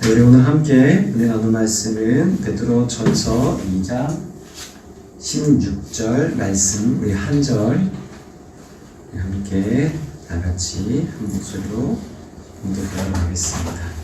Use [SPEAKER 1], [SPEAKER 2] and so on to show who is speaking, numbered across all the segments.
[SPEAKER 1] 우리 오늘 함께 은혜 나눌 말씀은 베드로전서 2장 16절 말씀, 우리 한 절 함께 다 같이 한 목소리로 공독하도록 하겠습니다.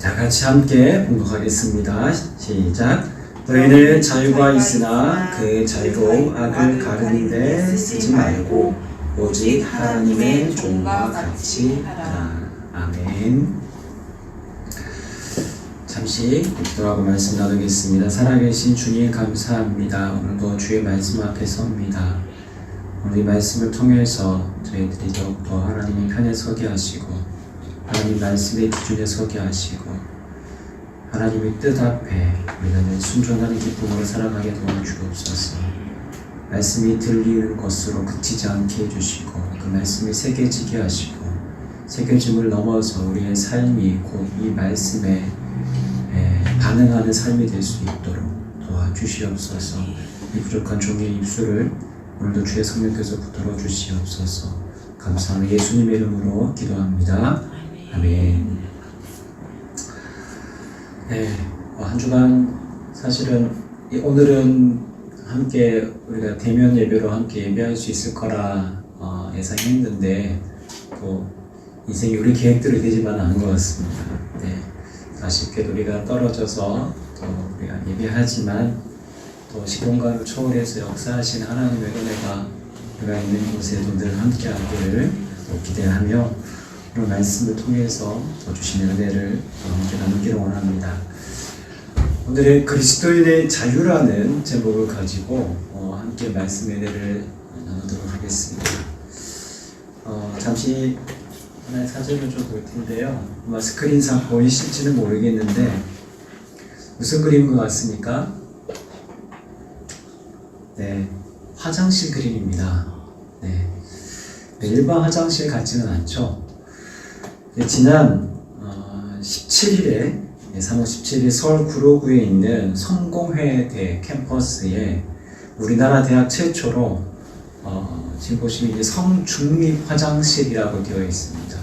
[SPEAKER 1] 다 같이 함께 봉독하겠습니다. 시작. 너희는 자유가 있으나 그 자유로 악을 가르는 데 쓰지 말고 오직 하나님의 종과 같이 하라. 아멘. 잠시 기도하고 말씀 나누겠습니다. 살아계신 주님 감사합니다. 오늘도 주의 말씀 앞에 섭니다. 오늘 이 말씀을 통해서 저희들이 더욱더 하나님의 편에 서게 하시고 하나님 말씀의 기준에 서게 하시고 하나님의 뜻 앞에 우리는 순종하는 기쁨으로 살아가게 도와주옵소서. 말씀이 들리는 것으로 그치지 않게 해주시고 그 말씀이 새겨지게 하시고 새겨짐을 넘어서 우리의 삶이 곧 이 말씀에 반응하는 삶이 될 수 있도록 도와주시옵소서. 이 부족한 종의 입술을 오늘도 주의 성령께서 붙들어 주시옵소서. 감사하며 예수님의 이름으로 기도합니다. 아멘. 한 주간 사실은 오늘은 함께 우리가 대면 예배로 함께 예배할 수 있을 거라 예상했는데 또 인생이 우리 계획대로 되지만 않은 것 같습니다. 아쉽게도 우리가 떨어져서 또 우리가 예배하지만 또 시공간을 초월해서 역사하신 하나님의 은혜가 우리가 있는 곳에도 늘 함께하기를 기대하며 오늘 말씀을 통해서 주시는 은혜를 함께 나누기를 원합니다. 오늘은 그리스도인의 자유라는 제목을 가지고 함께 말씀의 은혜를 나누도록 하겠습니다. 잠시 하나의 사진을 좀 볼 텐데요. 아마 스크린상 보이실지는 모르겠는데 무슨 그림인 것 같습니까? 화장실 그림입니다. 일반 화장실 같지는 않죠. 지난 17일에 3월 17일 서울 구로구에 있는 성공회대 캠퍼스에 우리나라 대학 최초로 지금 보시면 이제 성중립 화장실이라고 되어 있습니다.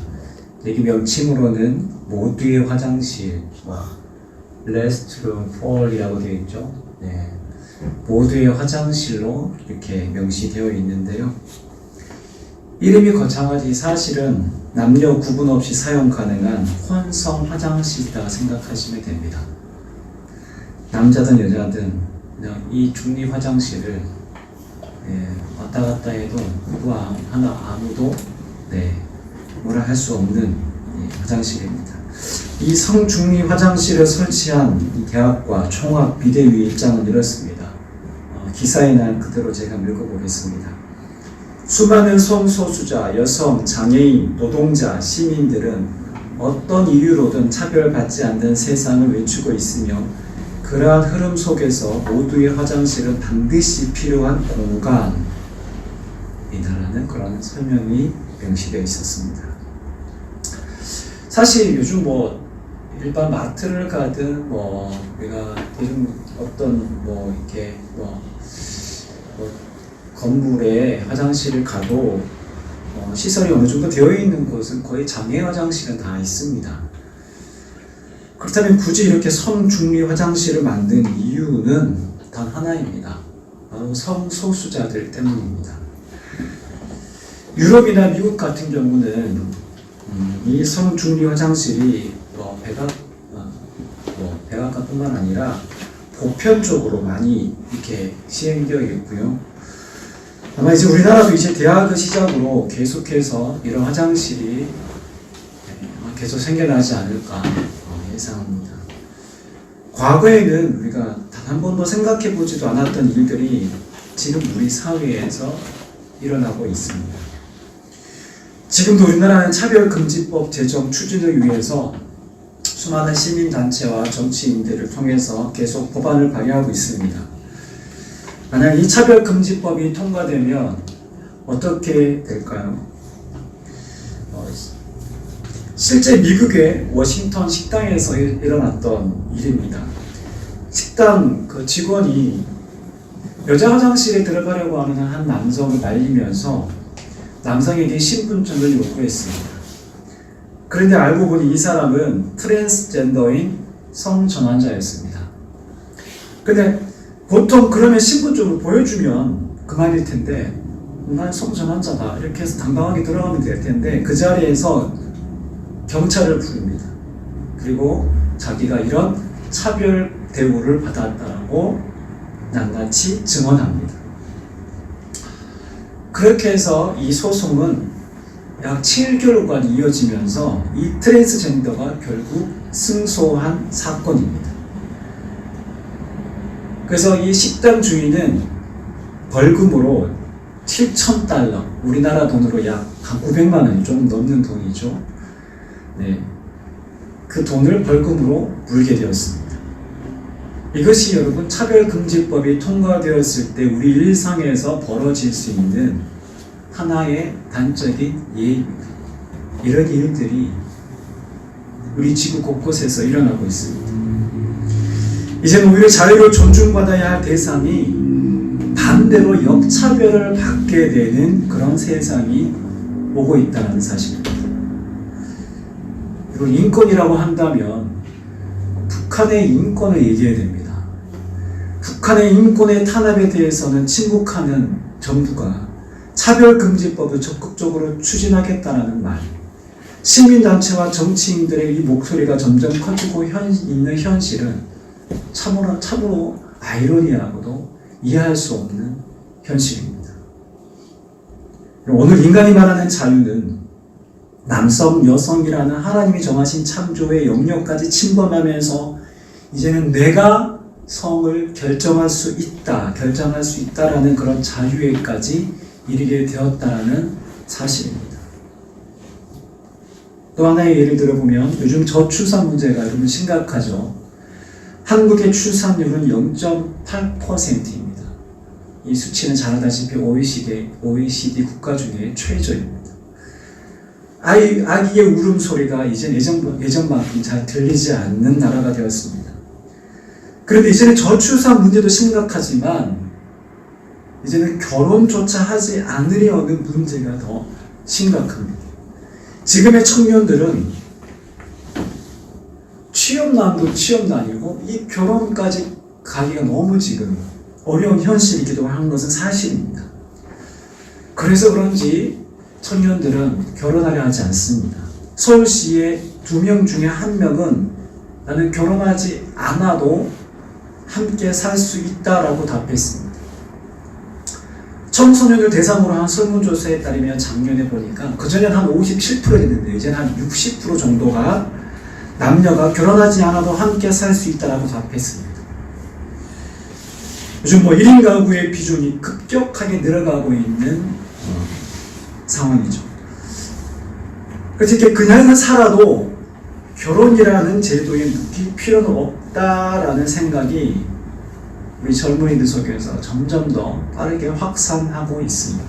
[SPEAKER 1] 여기 명칭으로는 모두의 화장실, 레스트룸 폴이라고 되어 있죠. 모두의 화장실로 이렇게 명시되어 있는데요. 이름이 거창하지 사실은 남녀 구분 없이 사용 가능한 혼성 화장실이라고 생각하시면 됩니다. 남자든 여자든 그냥 이 중립 화장실을 왔다 갔다 해도 아무도 뭐라 할 수 없는 화장실입니다. 이 성중립 화장실을 설치한 이 대학과 총학 비대위 입장은 이렇습니다. 기사에 난 그대로 제가 읽어보겠습니다. 수많은 성소수자, 여성, 장애인, 노동자, 시민들은 어떤 이유로든 차별받지 않는 세상을 외치고 있으며 그러한 흐름 속에서 모두의 화장실은 반드시 필요한 공간이다라는 그런 설명이 명시되어 있었습니다. 사실 요즘 일반 마트를 가든 우리가 요즘 어떤 이렇게 건물에 화장실을 가도 시설이 어느 정도 되어 있는 곳은 거의 장애 화장실은 다 있습니다. 그렇다면 굳이 이렇게 성중립 화장실을 만든 이유는 단 하나입니다. 바로 성소수자들 때문입니다. 유럽이나 미국 같은 경우는 이 성중립 화장실이 백악관뿐만 아니라 보편적으로 많이 이렇게 시행되어 있고요. 아마 이제 우리나라도 이제 대학을 시작으로 계속해서 이런 화장실이 계속 생겨나지 않을까 예상합니다. 과거에는 우리가 단 한 번도 생각해 보지도 않았던 일들이 지금 우리 사회에서 일어나고 있습니다. 지금도 우리나라는 차별금지법 제정 추진을 위해서 수많은 시민단체와 정치인들을 통해서 계속 법안을 발의하고 있습니다. 만약 이 차별금지법이 통과되면 어떻게 될까요? 실제 미국의 워싱턴 식당에서 일어났던 일입니다. 식당 그 직원이 여자 화장실에 들어가려고 하는 한 남성을 말리면서 남성에게 신분증을 요구했습니다. 그런데 알고 보니 이 사람은 트랜스젠더인 성전환자였습니다. 근데 보통 그러면 신분증을 보여주면 그만일 텐데, 난 성전환자다 이렇게 해서 당당하게 들어가면 될 텐데, 그 자리에서 경찰을 부릅니다. 그리고 자기가 이런 차별 대우를 받았다고 낱낱이 증언합니다. 그렇게 해서 이 소송은 약 7개월간 이어지면서 이 트랜스젠더가 결국 승소한 사건입니다. 그래서 이 식당 주인은 벌금으로 $7,000, 우리나라 돈으로 약 한 900만 원이 조금 넘는 돈이죠. 네, 그 돈을 벌금으로 물게 되었습니다. 이것이 여러분 차별금지법이 통과되었을 때 우리 일상에서 벌어질 수 있는 하나의 단적인 예입니다. 이런 일들이 우리 지구 곳곳에서 일어나고 있습니다. 이제는 오히려 자유를 존중받아야 할 대상이 반대로 역차별을 받게 되는 그런 세상이 오고 있다는 사실입니다. 그리고 인권이라고 한다면 북한의 인권을 얘기해야 됩니다. 북한의 인권의 탄압에 대해서는 침묵하는 정부가 차별금지법을 적극적으로 추진하겠다는 말, 시민단체와 정치인들의 이 목소리가 점점 커지고 있는 현실은 참으로 아이러니하고도 이해할 수 없는 현실입니다. 오늘 인간이 말하는 자유는 남성, 여성이라는 하나님이 정하신 창조의 영역까지 침범하면서 이제는 내가 성을 결정할 수 있다라는 그런 자유에까지 이르게 되었다라는 사실입니다. 또 하나의 예를 들어보면 요즘 저출산 문제가 여러분 심각하죠. 한국의 출산율은 0.8%입니다. 이 수치는 잘 아다시피 OECD 국가 중에 최저입니다. 아기의 울음소리가 이제 예전만큼 잘 들리지 않는 나라가 되었습니다. 그런데 이제는 저출산 문제도 심각하지만 이제는 결혼조차 하지 않으려는 문제가 더 심각합니다. 지금의 청년들은 취업난도 취업난이고 이 결혼까지 가기가 너무 지금 어려운 현실이기도 한 것은 사실입니다. 그래서 그런지 청년들은 결혼하려 하지 않습니다. 서울시에 2명 중에 1명은 나는 결혼하지 않아도 함께 살 수 있다라고 답했습니다. 청소년을 대상으로 한 설문조사에 따르면 작년에 보니까 그전에는 한 57%였는데 이제는 한 60% 정도가 남녀가 결혼하지 않아도 함께 살 수 있다라고 답했습니다. 요즘 1인 가구의 비중이 급격하게 늘어가고 있는 상황이죠. 그래서 이렇게 그냥 살아도 결혼이라는 제도에 묶일 필요는 없다라는 생각이 우리 젊은이들 속에서 점점 더 빠르게 확산하고 있습니다.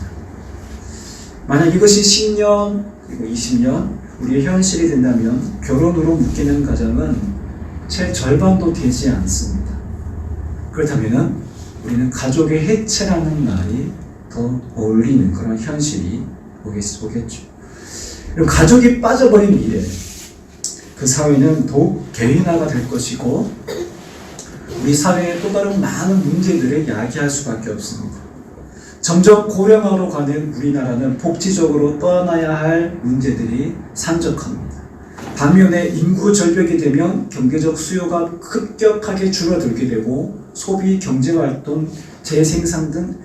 [SPEAKER 1] 만약 이것이 10년 그리고 20년 우리의 현실이 된다면 결혼으로 묶이는 가정은 채 절반도 되지 않습니다. 그렇다면 우리는 가족의 해체라는 말이 더 어울리는 그런 현실이 오겠죠. 그리고 가족이 빠져버린 미래, 그 사회는 더욱 개인화가 될 것이고 우리 사회의 또 다른 많은 문제들을 야기할 수밖에 없습니다. 점점 고령화로 가는 우리나라는 복지적으로 떠안아야 할 문제들이 산적합니다. 반면에 인구 절벽이 되면 경제적 수요가 급격하게 줄어들게 되고 소비, 경제활동, 재생산 등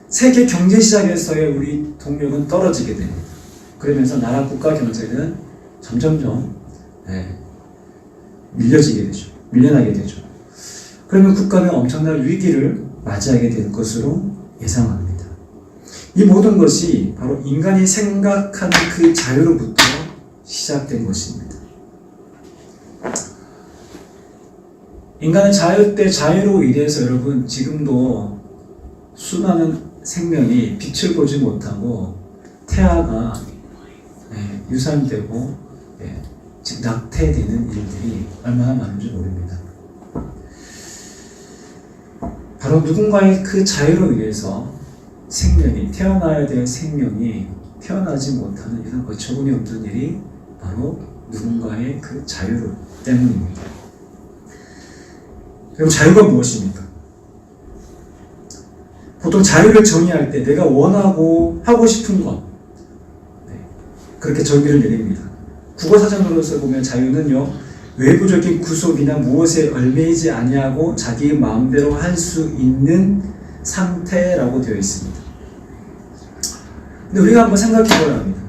[SPEAKER 1] 세계 경제시장에서의 우리 동력은 떨어지게 됩니다. 그러면서 나라 국가 경제는 점점점 밀려나게 되죠. 그러면 국가는 엄청난 위기를 맞이하게 될 것으로 예상합니다. 이 모든 것이 바로 인간이 생각하는 그 자유로부터 시작된 것입니다. 인간은 자유로 인해서 여러분 지금도 수많은 생명이 빛을 보지 못하고 태아가 유산되고 즉 낙태되는 일들이 얼마나 많은지 모릅니다. 바로 누군가의 그 자유로 인해서 생명이, 태어나야 될 생명이 태어나지 못하는 이런 어처구니 없는 일이 바로 누군가의 그 자유 때문입니다. 그럼 자유가 무엇입니까? 보통 자유를 정의할 때 내가 원하고 하고 싶은 것, 그렇게 정의를 내립니다. 국어사전으로서 보면 자유는요, 외부적인 구속이나 무엇에 얽매이지 아니하고 자기의 마음대로 할 수 있는 상태라고 되어 있습니다. 근데 우리가 한번 생각해 보아야 합니다.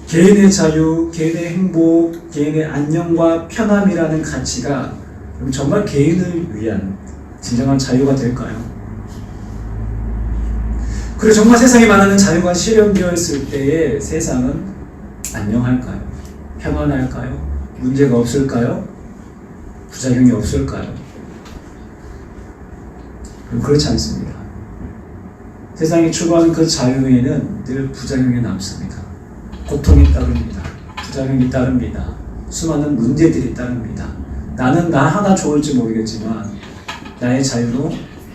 [SPEAKER 1] 개인의 자유, 개인의 행복, 개인의 안녕과 편함이라는 가치가 정말 개인을 위한 진정한 자유가 될까요? 그리고 정말 세상에 말하는 자유가 실현되었을 때의 세상은 안녕할까요? 평안할까요? 문제가 없을까요? 부작용이 없을까요? 그렇지 않습니다. 세상이 추구하는 그 자유에는 늘 부작용이 남습니다. 고통이 따릅니다. 부작용이 따릅니다. 수많은 문제들이 따릅니다. 나는 나 하나 좋을지 모르겠지만 나의 자유로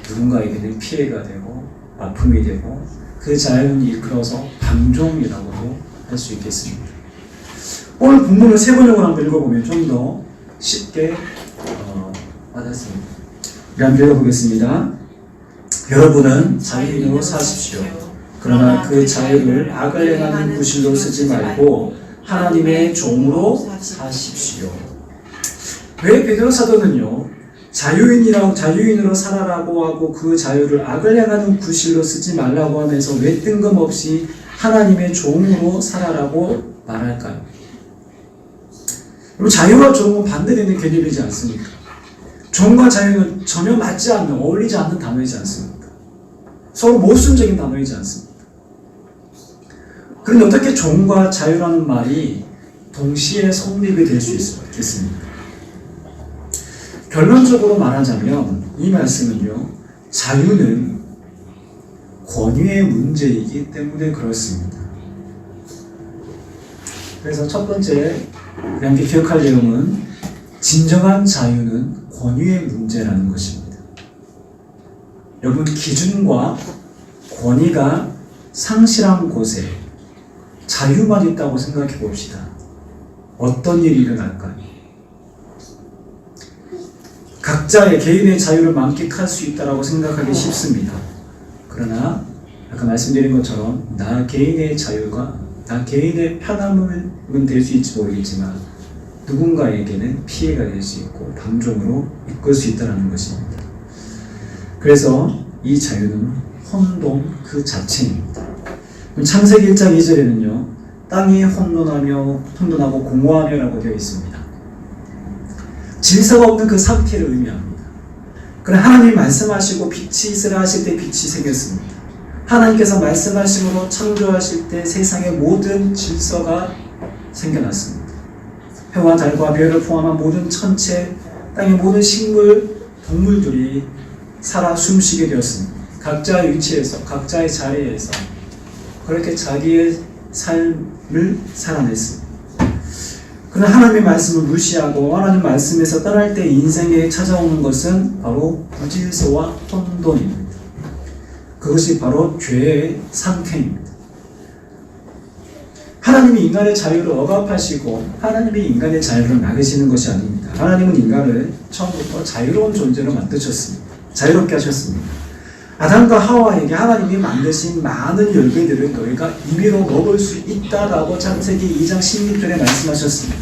[SPEAKER 1] 누군가에게는 피해가 되고 아픔이 되고 그 자유는 이끌어서 방종이라고도 할 수 있겠습니다. 오늘 본문을 세 번역으로 한번 읽어보면 좀 더 쉽게 와닿습니다. 우리 한번 읽어보겠습니다. 여러분은 자유인으로 사십시오. 그러나 그 자유를 악을 행하는 구실로 쓰지 말고 하나님의 종으로 사십시오. 왜 베드로 사도는요, 자유인으로 살아라고 하고 그 자유를 악을 행하는 구실로 쓰지 말라고 하면서 왜 뜬금없이 하나님의 종으로 살아라고 말할까요? 자유와 종은 반대되는 개념이지 않습니까? 종과 자유는 전혀 맞지 않는, 어울리지 않는 단어이지 않습니까? 서로 모순적인 단어이지 않습니까? 그런데 어떻게 종과 자유라는 말이 동시에 성립이 될 수 있겠습니까? 결론적으로 말하자면 이 말씀은요, 자유는 권위의 문제이기 때문에 그렇습니다. 그래서 첫 번째 우리 함께 기억할 내용은 진정한 자유는 권위의 문제라는 것입니다. 여러분, 기준과 권위가 상실한 곳에 자유만 있다고 생각해 봅시다. 어떤 일이 일어날까요? 각자의 개인의 자유를 만끽할 수 있다고 생각하기 쉽습니다. 그러나 아까 말씀드린 것처럼 나 개인의 자유가 나 개인의 편함은 될 수 있지 모르겠지만 누군가에게는 피해가 될 수 있고 방종으로 이끌 수 있다는 것입니다. 그래서 이 자유는 혼돈 그 자체입니다. 창세기 1장 2절에는요, 땅이 혼돈하고 공허하며라고 되어 있습니다. 질서가 없는 그 상태를 의미합니다. 그러나 하나님이 말씀하시고 빛이 있으라 하실 때 빛이 생겼습니다. 하나님께서 말씀하심으로 창조하실 때 세상의 모든 질서가 생겨났습니다. 해와 달과 별을 포함한 모든 천체, 땅의 모든 식물, 동물들이 살아 숨쉬게 되었습니다. 각자의 위치에서, 각자의 자리에서 그렇게 자기의 삶을 살아냈습니다. 그러나 하나님의 말씀을 무시하고 하나님 말씀에서 떠날 때 인생에 찾아오는 것은 바로 무질서와 혼돈입니다. 그것이 바로 죄의 상태입니다. 하나님이 인간의 자유를 억압하시고 하나님이 인간의 자유를 막으시는 것이 아닙니다. 하나님은 인간을 처음부터 자유로운 존재로 만드셨습니다. 자유롭게 하셨습니다. 아담과 하와에게 하나님이 만드신 많은 열매들을 너희가 임의로 먹을 수 있다라고 창세기 2장 16절에 말씀하셨습니다.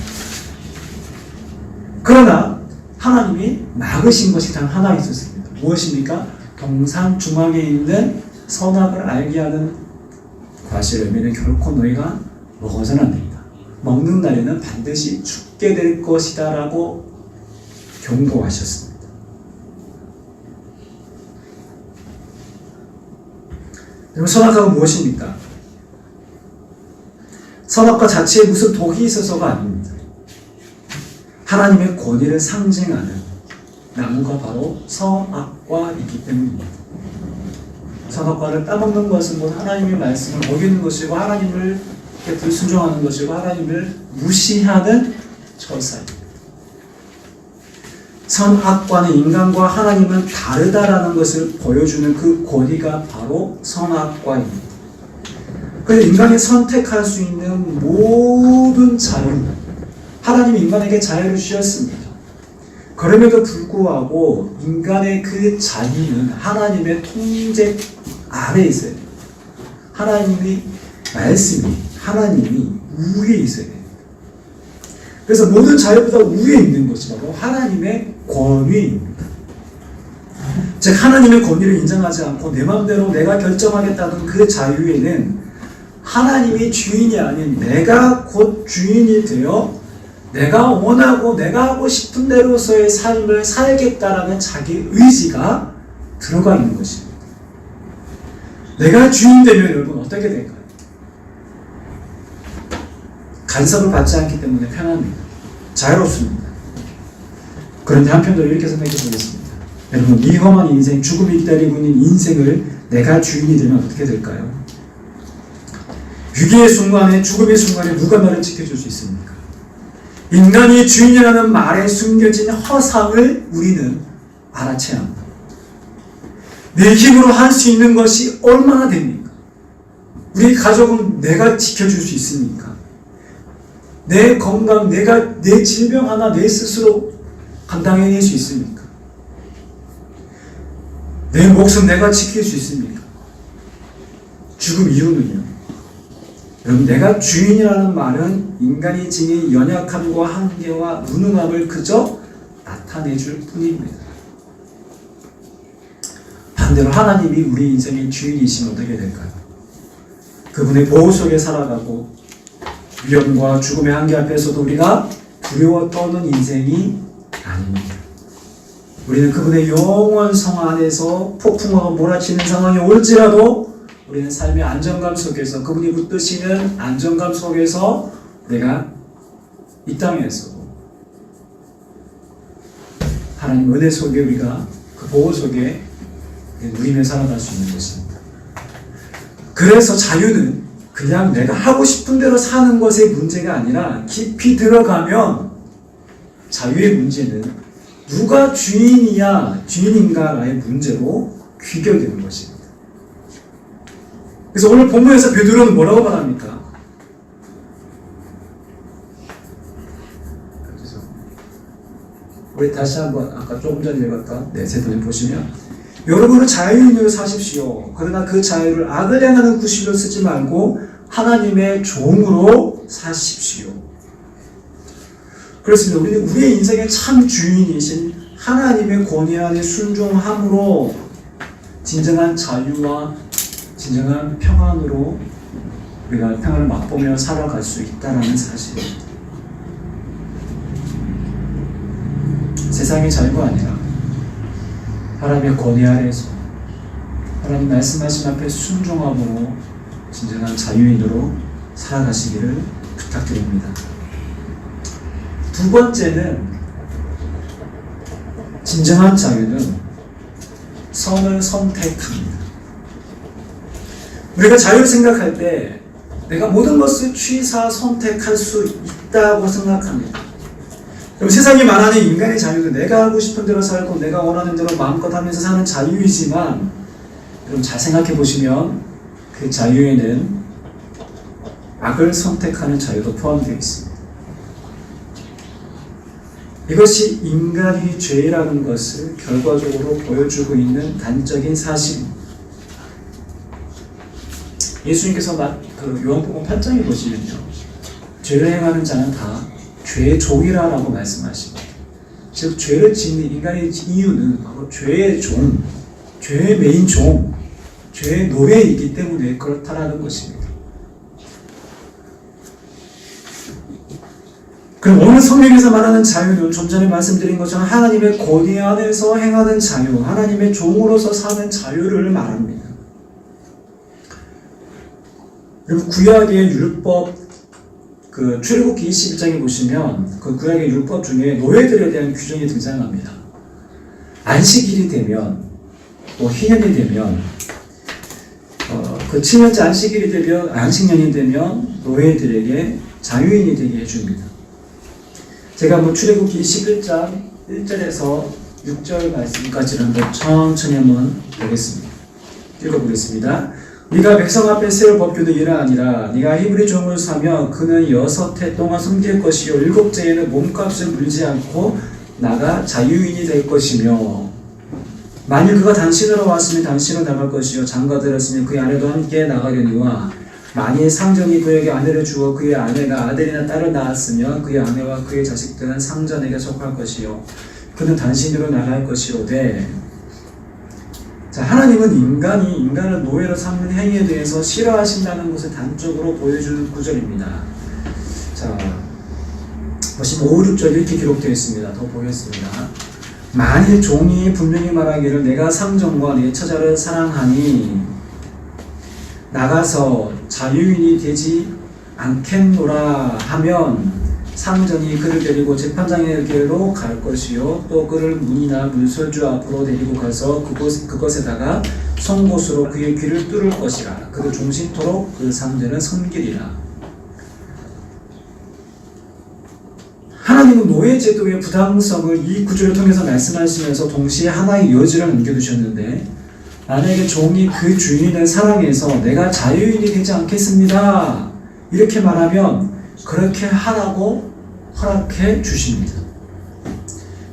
[SPEAKER 1] 그러나 하나님이 막으신 것이 단 하나 있었습니다. 무엇입니까? 동산 중앙에 있는 선악을 알게 하는 과실 열매는 결코 너희가 먹어서는 안 됩니다. 먹는 날에는 반드시 죽게 될 것이다 라고 경고하셨습니다. 그럼 선악과가 무엇입니까? 선악과 자체에 무슨 독이 있어서가 아닙니다. 하나님의 권위를 상징하는 나무가 바로 선악과이기 때문입니다.
[SPEAKER 2] 선악과를 따먹는 것은 곧 하나님의 말씀을 어기는 것이고 하나님을 불순종하는 것이고 하나님을 무시하는 처사입니다. 선악과는 인간과 하나님은 다르다라는 것을 보여주는 그 권위가 바로 선악과입니다. 그래서 인간이 선택할 수 있는 모든 자유, 하나님이 인간에게 자유를 주셨습니다. 그럼에도 불구하고 인간의 그 자유는 하나님의 통제 아래에 있어야 돼요. 하나님이 말씀이 하나님이 위에 있어야 돼요. 그래서 모든 자유보다 위에 있는 것이 바로 하나님의 권위입니다. 즉 하나님의 권위를 인정하지 않고 내 마음대로 내가 결정하겠다는 그 자유에는 하나님이 주인이 아닌 내가 곧 주인이 되어 내가 원하고 내가 하고 싶은 대로서의 삶을 살겠다라는 자기 의지가 들어가 있는 것입니다. 내가 주인 되면 여러분 어떻게 될까요? 간섭을 받지 않기 때문에 편합니다. 자유롭습니다. 그런데 한편으로 이렇게 생각해 보겠습니다. 여러분 이 험한 인생, 죽음이 기다리고 있는 인생을 내가 주인이 되면 어떻게 될까요? 위기의 순간에, 죽음의 순간에 누가 나를 지켜줄 수 있습니까? 인간이 주인이라는 말에 숨겨진 허상을 우리는 알아채야 합니다. 내 힘으로 할 수 있는 것이 얼마나 됩니까? 우리 가족은 내가 지켜줄 수 있습니까? 내 건강, 내 질병 하나 내 스스로 감당해낼 수 있습니까? 내 목숨 내가 지킬 수 있습니까? 죽음 이유는요? 여러분, 내가 주인이라는 말은 인간이 지닌 연약함과 한계와 무능함을 그저 나타내줄 뿐입니다. 반대로 하나님이 우리 인생의 주인이시면 어떻게 될까요? 그분의 보호 속에 살아가고 위험과 죽음의 한계 앞에서도 우리가 두려워 떠는 인생이 아닙니다. 우리는 그분의 영원 성 안에서 폭풍하고 몰아치는 상황이 올지라도 우리는 삶의 안정감 속에서 그분이 붙드시는 안정감 속에서 내가 이 땅에서 하나님 은혜 속에 우리가 그 보호 속에 누리며 살아갈 수 있는 것입니다. 그래서 자유는 그냥 내가 하고 싶은 대로 사는 것의 문제가 아니라 깊이 들어가면 자유의 문제는 누가 주인인가의 문제로 귀결되는 것입니다. 그래서 오늘 본문에서 베드로는 뭐라고 말합니까? 우리 다시 한번 아까 조금 전에 읽었던 세번에 보시면 여러분은 자유인으로 사십시오. 그러나 그 자유를 악을 행하는 구실로 쓰지 말고 하나님의 종으로 사십시오. 그렇습니다. 우리는 우리의 인생의 참 주인이신 하나님의 권위 안에 순종함으로 진정한 자유와 진정한 평안으로 우리가 평안을 맛보며 살아갈 수 있다는 사실입니다. 세상의 자유가 아니라 하나님의 권위 아래에서 하나님 말씀하신 앞에 순종함으로 진정한 자유인으로 살아가시기를 부탁드립니다. 두 번째는 진정한 자유는 선을 선택합니다. 우리가 자유를 생각할 때 내가 모든 것을 취사 선택할 수 있다고 생각합니다. 그럼 세상이 말하는 인간의 자유는 내가 하고 싶은 대로 살고 내가 원하는 대로 마음껏 하면서 사는 자유이지만 여러분 잘 생각해 보시면 그 자유에는 악을 선택하는 자유도 포함되어 있습니다. 이것이 인간의 죄라는 것을 결과적으로 보여주고 있는 단적인 사실입니다. 예수님께서 요한복음 8장에 보시면요, 죄를 행하는 자는 다 죄의 종이라고 말씀하십니다. 즉 죄를 짓는 인간의 이유는 바로 죄의 종, 죄의 메인 종, 죄의 노예이기 때문에 그렇다라는 것입니다. 그럼 오늘 성경에서 말하는 자유는 좀 전에 말씀드린 것처럼 하나님의 권위 안에서 행하는 자유, 하나님의 종으로서 사는 자유를 말합니다. 그리고 구약의 율법, 출애굽기 21장에 보시면 그 구약의 율법 중에 노예들에 대한 규정이 등장합니다. 안식일이 되면 또 희년이 되면 그 7년째 안식년이 되면 노예들에게 자유인이 되게 해줍니다. 제가 한번 출애굽기 11장 1절에서 6절 말씀까지를 한번 천천히 한번 보겠습니다. 읽어보겠습니다. 네가 백성 앞에 세울 법규는 이는 아니라 네가 히브리 종을 사며 그는 6해 동안 섬길 것이요 7째에는 몸값을 물지 않고 나가 자유인이 될 것이며 만일 그가 단신으로 왔으면 단신으로 나갈 것이요 장가 들었으면 그의 아내도 함께 나가려니와 만일 상전이 그에게 아내를 주어 그의 아내가 아들이나 딸을 낳았으면 그의 아내와 그의 자식들은 상전에게 속할 것이요 그는 단신으로 나갈 것이로되. 자, 하나님은 인간을 노예로 삼는 행위에 대해서 싫어하신다는 것을 단적으로 보여주는 구절입니다. 자, 보시면 5, 6절 이렇게 기록되어 있습니다. 더 보겠습니다. 만일 종이 분명히 말하기를 내가 상전과 내 처자를 사랑하니 나가서 자유인이 되지 않겠노라 하면 상전이 그를 데리고 재판장에게로 갈 것이요 또 그를 문이나 문설주 앞으로 데리고 가서 그것에다가 송곳으로 그의 귀를 뚫을 것이라. 그도 종신토록 그 상전은 섬기리라. 하나님은 노예 제도의 부당성을 이 구절을 통해서 말씀하시면서 동시에 하나의 여지를 남겨두셨는데, 만약에 종이 그 주인을 사랑해서 내가 자유인이 되지 않겠습니다 이렇게 말하면 그렇게 하라고 허락해 주십니다.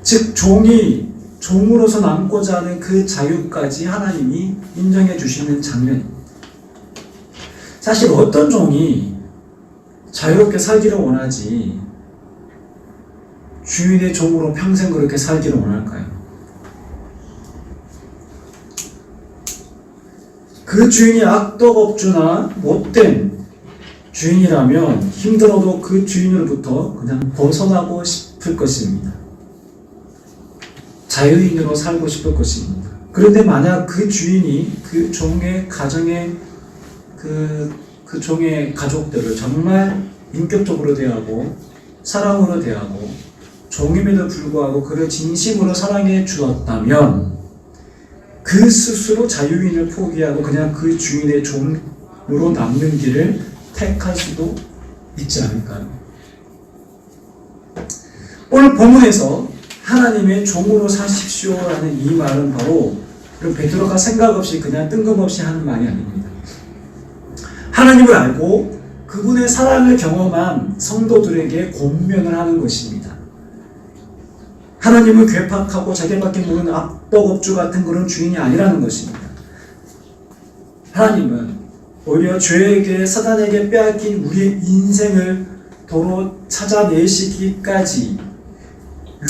[SPEAKER 2] 즉 종이 종으로서 남고자 하는 그 자유까지 하나님이 인정해 주시는 장면입니다. 사실 어떤 종이 자유롭게 살기를 원하지 주인의 종으로 평생 그렇게 살기를 원할까요? 그 주인이 악덕업주나 못된 주인이라면 힘들어도 그 주인으로부터 그냥 벗어나고 싶을 것입니다. 자유인으로 살고 싶을 것입니다. 그런데 만약 그 주인이 그 종의 가정의 그 종의 가족들을 정말 인격적으로 대하고 사랑으로 대하고 종임에도 불구하고 그를 진심으로 사랑해 주었다면 그 스스로 자유인을 포기하고 그냥 그 주인의 종으로 남는 길을 택할 수도 있지 않을까요? 오늘 본문에서 하나님의 종으로 사십시오라는 이 말은 바로 베드로가 생각 없이 그냥 뜬금없이 하는 말이 아닙니다. 하나님을 알고 그분의 사랑을 경험한 성도들에게 권면을 하는 것입니다. 하나님을 괴팍하고 자기밖에 모르는 악덕업주 같은 그런 주인이 아니라는 것입니다. 하나님은 오히려 죄에게 사단에게 빼앗긴 우리의 인생을 도로 찾아내시기까지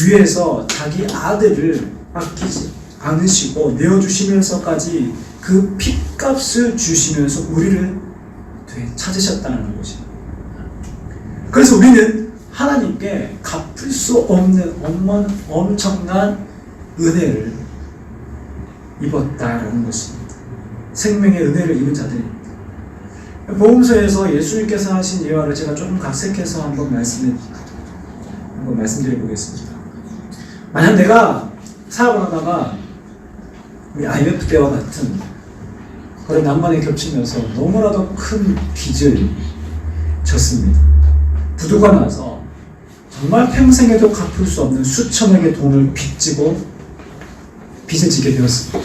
[SPEAKER 2] 위해서 자기 아들을 아끼지 않으시고 내어주시면서까지 그 핏값을 주시면서 우리를 찾으셨다는 것입니다. 그래서 우리는 하나님께 갚을 수 없는 엄청난 은혜를 입었다라는 것입니다. 생명의 은혜를 입은 자들입니다. 복음서에서 예수님께서 하신 예화를 제가 조금 각색해서 한번 말씀드려 보겠습니다. 만약 내가 사업을 하다가 우리 IMF 때와 같은 그런 난관에 겹치면서 너무나도 큰 빚을 졌습니다. 부도가 나서 정말 평생에도 갚을 수 없는 수천억의 돈을 빚을 지게 되었습니다.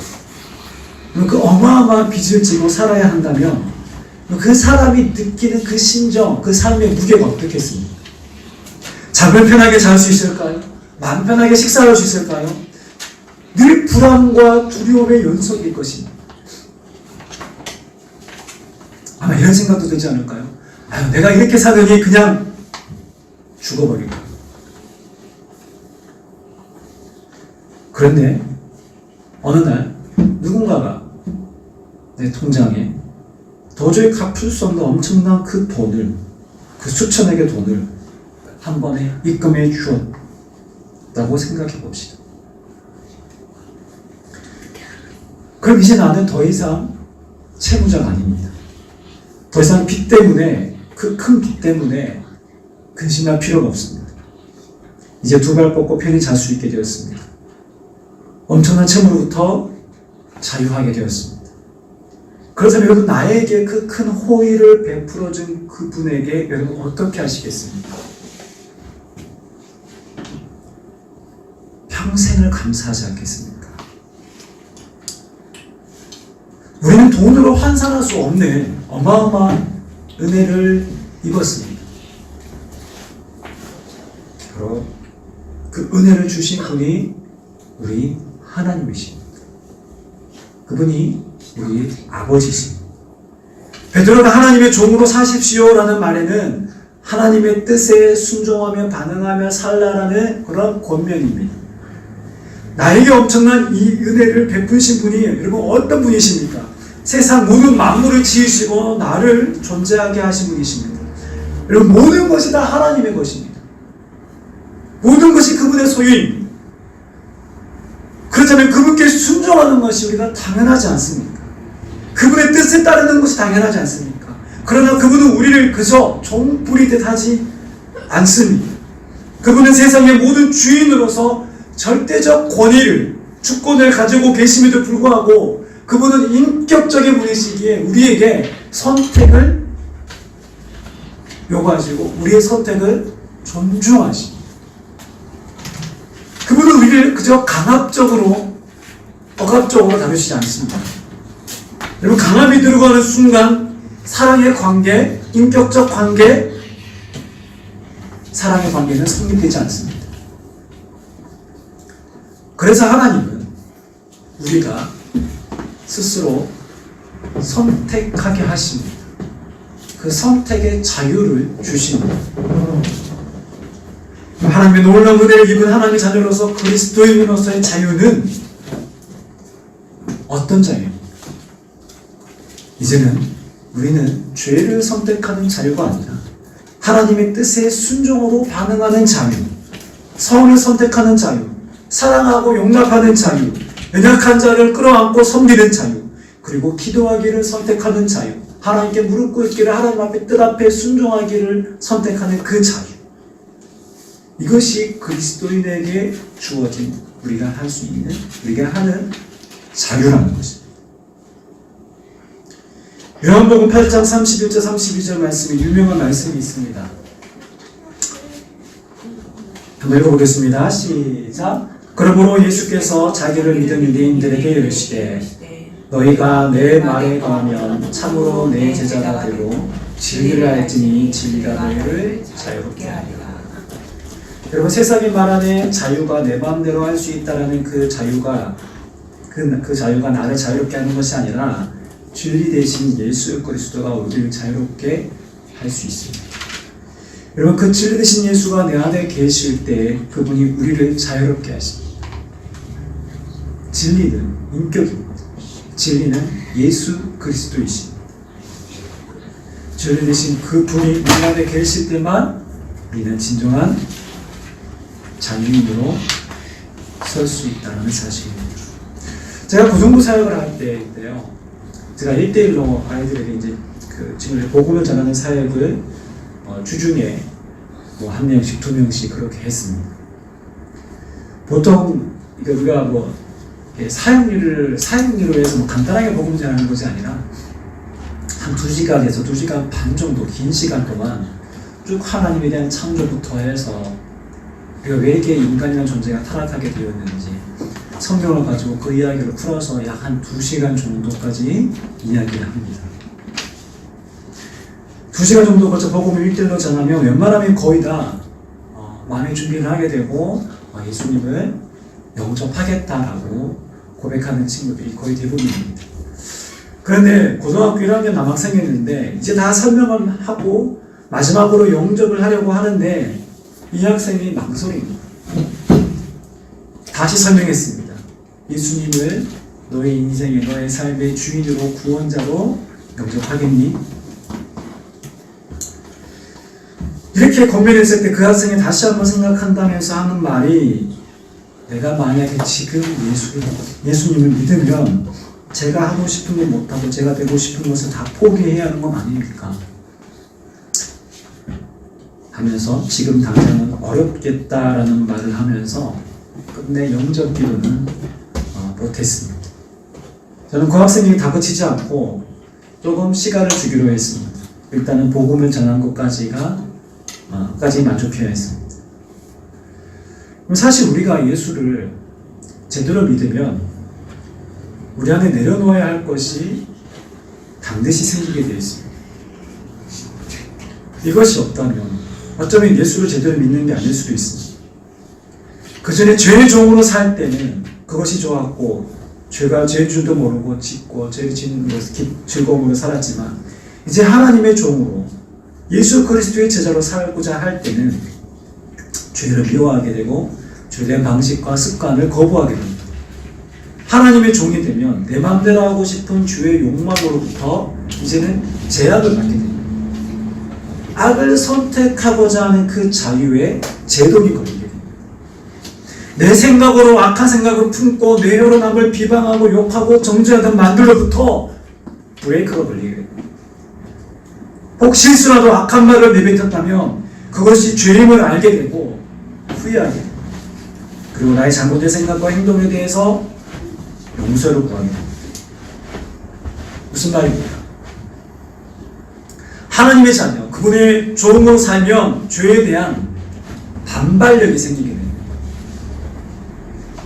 [SPEAKER 2] 그 어마어마한 빚을 지고 살아야 한다면 그 사람이 느끼는 그 심정, 그 삶의 무게가 어떻겠습니까? 잠을 편하게 잘 수 있을까요? 마음 편하게 식사할 수 있을까요? 늘 불안과 두려움의 연속일 것입니다. 아마 이런 생각도 들지 않을까요? 아유, 내가 이렇게 사느니 그냥 죽어버릴까. 그런데 어느 날 누군가가 내 통장에 도저히 갚을 수 없는 엄청난 그 돈을, 그 수천억의 돈을 한 번에 입금해 주었다고 생각해 봅시다. 그럼 이제 나는 더 이상 채무자가 아닙니다. 더 이상 빚 때문에, 그 큰 빚 때문에 근심할 필요가 없습니다. 이제 두 발 뻗고 편히 잘 수 있게 되었습니다. 엄청난 채무로부터 자유하게 되었습니다. 그렇다면 여러분, 나에게 그 큰 호의를 베풀어준 그분에게 여러분 어떻게 하시겠습니까? 평생을 감사하지 않겠습니까? 우리는 돈으로 환산할 수 없는 어마어마한 은혜를 입었습니다. 바로 그 은혜를 주신 분이 우리 하나님이십니다. 그분이 우리 아버지십니다. 베드로가 하나님의 종으로 사십시오라는 말에는 하나님의 뜻에 순종하며 반응하며 살라라는 그런 권면입니다. 나에게 엄청난 이 은혜를 베푸신 분이 여러분 어떤 분이십니까? 세상 모든 만물을 지으시고 나를 존재하게 하신 분이십니다. 여러분, 모든 것이 다 하나님의 것입니다. 모든 것이 그분의 소유입니다. 그렇다면 그분께 순종하는 것이 우리가 당연하지 않습니까? 그분의 뜻에 따르는 것이 당연하지 않습니까? 그러나 그분은 우리를 그저 종 부리듯 하지 않습니다. 그분은 세상의 모든 주인으로서 절대적 권위를, 주권을 가지고 계심에도 불구하고 그분은 인격적인 분이시기에 우리에게 선택을 요구하시고 우리의 선택을 존중하십니다. 그분은 우리를 그저 강압적으로, 억압적으로 다루시지 않습니다. 여러분, 강압이 들어가는 순간 사랑의 관계, 인격적 관계, 사랑의 관계는 성립되지 않습니다. 그래서 하나님은 우리가 스스로 선택하게 하십니다. 그 선택의 자유를 주십니다. 하나님의 놀라운 은혜를 입은 하나님의 자녀로서 그리스도인으로서의 자유는 어떤 자유입니까? 이제는 우리는 죄를 선택하는 자유가 아니라 하나님의 뜻에 순종으로 반응하는 자유, 선을 선택하는 자유, 사랑하고 용납하는 자유, 연약한 자를 끌어안고 섬기는 자유, 그리고 기도하기를 선택하는 자유, 하나님께 무릎 꿇기를, 하나님 앞에 뜻 앞에 순종하기를 선택하는 그 자유, 이것이 그리스도인에게 주어진 우리가 할 수 있는, 우리가 하는 자유라는 것입니다. 요한복음 8장 31절 32절 말씀이 유명한 말씀이 있습니다. 한번 읽어보겠습니다. 시작. 그러므로 예수께서 자기를 믿은 유대인들에게 이르시되 너희가 내 말에 거하면 참으로 내 제자가 되고 진리를 알지니 진리가 너희를 자유롭게 하리라. 여러분, 세상이 말하는 자유가 내 마음대로 할 수 있다라는 그 자유가 그 자유가 나를 자유롭게 하는 것이 아니라 진리 대신 예수 그리스도가 우리를 자유롭게 할 수 있습니다. 여러분, 그 진리 대신 예수가 내 안에 계실 때 그분이 우리를 자유롭게 하십니다. 진리는 인격입니다. 진리는 예수 그리스도이십니다. 진리 대신 그분이 내 안에 계실 때만 우리는 진정한 자유인으로 설 수 있다는 사실입니다. 제가 고등부 사역을 할 때인데요, 제가 1대1로 아이들에게 이제 지금 복음을 전하는 사역을 주중에 뭐 1명씩 2명씩 그렇게 했습니다. 보통 우리가 사역리로 해서 뭐 간단하게 복음 전하는 것이 아니라 한 2시간에서 2시간 반 정도 긴 시간 동안 쭉 하나님에 대한 창조부터 해서 우리가 왜 이렇게 인간이라는 존재가 타락하게 되었는지 성경을 가지고 그 이야기를 풀어서 약 한 2시간 정도까지 이야기를 합니다. 2시간 정도 걸쳐 복음을 1대1로 전하면 웬만하면 거의 다 마음의 준비를 하게 되고 예수님을 영접하겠다라고 고백하는 친구들이 거의 대부분입니다. 그런데 고등학교 1학년 남학생이었는데 이제 다 설명을 하고 마지막으로 영접을 하려고 하는데 이 학생이 망설입니다. 다시 설명했습니다. 예수님을 너의 인생의, 너의 삶의 주인으로, 구원자로 영접하겠니? 이렇게 권면했을 때 그 학생이 다시 한번 생각한다면서 하는 말이, 내가 만약에 지금 예수님을 믿으면 제가 하고 싶은 거 못하고 제가 되고 싶은 것을 다 포기해야 하는 건 아닙니까? 하면서 지금 당장은 어렵겠다라는 말을 하면서 끝내 영접 기도는 못했습니다. 저는 그 학생이 다그치지 않고 조금 시간을 주기로 했습니다. 일단은 복음을 전한 것까지 만족해야 했습니다. 그럼 사실 우리가 예수를 제대로 믿으면 우리 안에 내려놓아야 할 것이 반드시 생기게 되어 있습니다. 이것이 없다면 어쩌면 예수를 제대로 믿는 게 아닐 수도 있습니다. 그 전에 죄의 종으로 살 때는 그것이 좋았고 죄가 죄 줄도 모르고 짓고 죄를 짓는 것을 즐거움으로 살았지만 이제 하나님의 종으로 예수 그리스도의 제자로 살고자 할 때는 죄를 미워하게 되고 죄된 방식과 습관을 거부하게 됩니다. 하나님의 종이 되면 내 마음대로 하고 싶은 죄의 욕망으로부터 이제는 제약을 받게 됩니다. 악을 선택하고자 하는 그 자유에 제동이 걸리게 됩니다. 내 생각으로 악한 생각을 품고 뇌여로 남을 비방하고 욕하고 정죄하던 만들로부터 브레이크가 걸리게 됩니다. 혹 실수라도 악한 말을 내뱉었다면 그것이 죄임을 알게 되고 후회하게 됩니다. 그리고 나의 잘못된 생각과 행동에 대해서 용서를 구하게 됩니다. 무슨 말입니까? 하나님의 자녀, 그분의 종으로 살면 죄에 대한 반발력이 생기게 됩니다.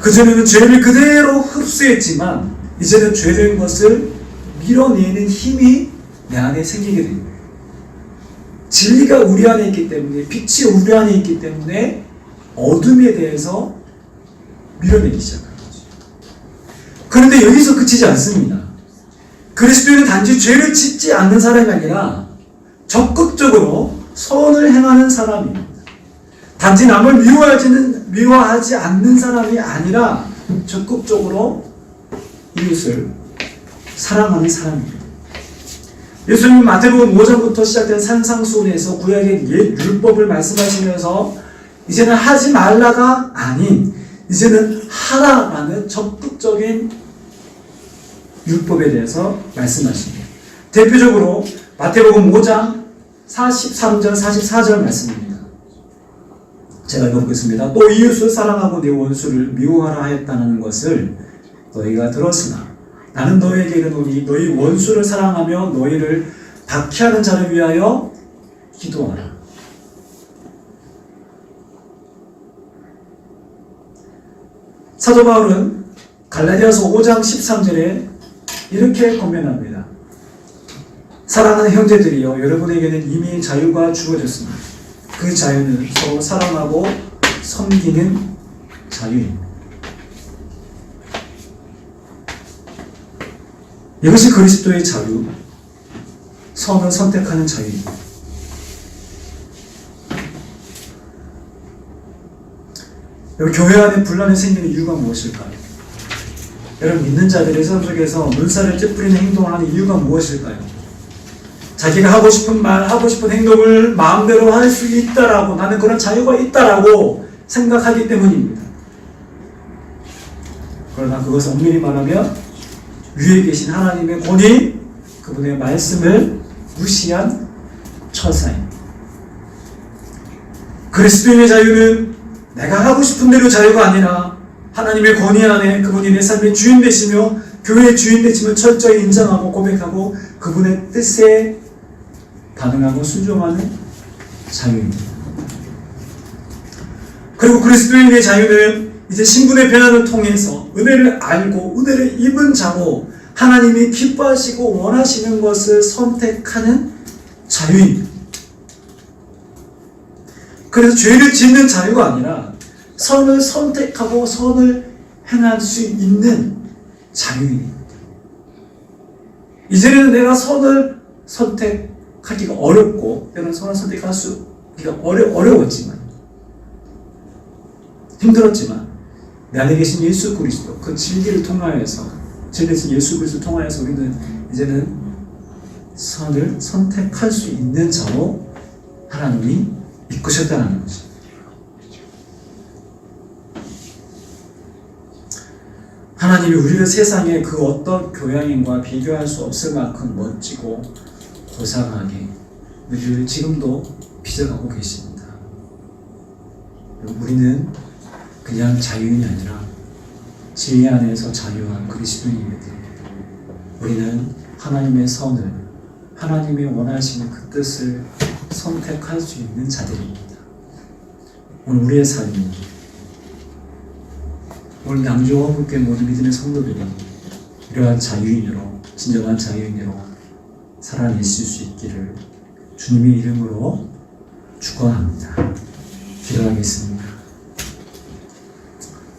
[SPEAKER 2] 그전에는 죄를 그대로 흡수했지만 이제는 죄된 것을 밀어내는 힘이 내 안에 생기게 됩니다. 진리가 우리 안에 있기 때문에, 빛이 우리 안에 있기 때문에 어둠에 대해서 밀어내기 시작합니다. 그런데 여기서 그치지 않습니다. 그리스도인은 단지 죄를 짓지 않는 사람이 아니라 적극적으로 선을 행하는 사람입니다. 단지 남을 미워하지 않는 사람이 아니라 적극적으로 이웃을 사랑하는 사람입니다. 예수님은 마태복음 5장부터 시작된 산상수훈에서 구약의 옛 율법을 말씀하시면서 이제는 하지 말라가 아닌 이제는 하라라는 적극적인 율법에 대해서 말씀하십니다. 대표적으로 마태복음 5장 43절 44절 말씀입니다. 제가 읽어보겠습니다. 또 이웃을 사랑하고 내 원수를 미워하라 하였다는 것을 너희가 들었으나 나는 너희에게 이르노니 너희 원수를 사랑하며 너희를 박해하는 자를 위하여 기도하라. 사도 바울은 갈라디아서 5장 13절에 이렇게 권면합니다. 사랑하는 형제들이여, 여러분에게는 이미 자유가 주어졌습니다. 그 자유는 서로 사랑하고 섬기는 자유입니다. 이것이 그리스도의 자유, 선을 선택하는 자유입니다. 여러분, 교회 안에 분란이 생기는 이유가 무엇일까요? 여러분, 믿는 자들의 삶 속에서 눈살을 찌푸리는 행동을 하는 이유가 무엇일까요? 자기가 하고 싶은 말, 하고 싶은 행동을 마음대로 할 수 있다라고, 나는 그런 자유가 있다라고 생각하기 때문입니다. 그러나 그것을 엄밀히 말하면 위에 계신 하나님의 권위, 그분의 말씀을 무시한 처사입니다. 그리스도인의 자유는 내가 하고 싶은 대로 자유가 아니라 하나님의 권위 안에 그분이 내 삶의 주인 되시며 교회의 주인 되심을 철저히 인정하고 고백하고 그분의 뜻에 반응하고 순종하는 자유입니다. 그리고 그리스도인의 자유는 이제 신분의 변화를 통해서 은혜를 알고 은혜를 입은 자로 하나님이 기뻐하시고 원하시는 것을 선택하는 자유입니다. 그래서 죄를 짓는 자유가 아니라 선을 선택하고 선을 행할 수 있는 자유입니다. 이제는 내가 선을 선택하기가 어렵고 때로는 선을 선택하기가 어려웠지만 힘들었지만 내 안에 계신 예수 그리스도 그 진리를 통하여서 진리에서 예수 그리스도를 통하여서 우리는 이제는 선을 선택할 수 있는 자로 하나님이 이끄셨다는 것입니다. 하나님이 우리를 세상의 그 어떤 교양인과 비교할 수 없을 만큼 멋지고 고상하게 우리를 지금도 빚어가고 계십니다. 우리는 그냥 자유인이 아니라 진리 안에서 자유한 그리스도인입니다. 우리는 하나님의 선을 하나님이 원하시는 그 뜻을 선택할 수 있는 자들입니다. 오늘 우리의 삶이, 오늘 양조원국교회 모든 믿음의 성도들이 이러한 자유인으로, 진정한 자유인으로 살아내실 수 있기를 주님의 이름으로 축원합니다. 기도하겠습니다.